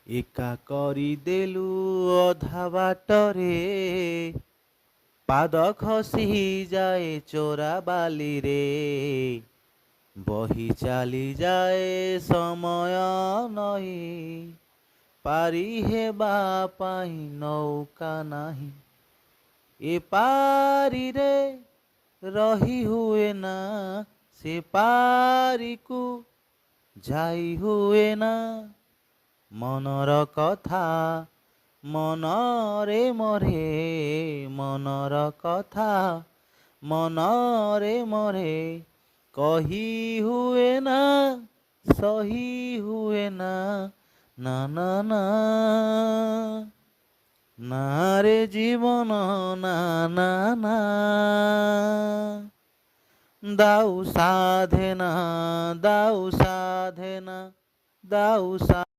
ଏକା କରିଦେଲୁ ଅଧା ବାଟରେ, ପାଦ ଖସି ଯାଏ ଚୋରା ବାଲିରେ, ବହି ଚାଲିଯାଏ ସମୟ ନଈ, ପାରି ହେବା ପାଇଁ ନୌକା ନାହିଁ। ଏ ପାରିରେ ରହି ହୁଏ ନା, ସେ ପାରିକୁ ଯାଇ ହୁଏ ନା। ମନର କଥା ମନରେ ମରେ, ମନର କଥା ମନରେ ମରେ, କହି ହୁଏ ନା ସହି ହୁଏ ନା, ନା ନା ନା। না রে জীবন না না না, দাও সাধে না, দাও সাধে না, দাও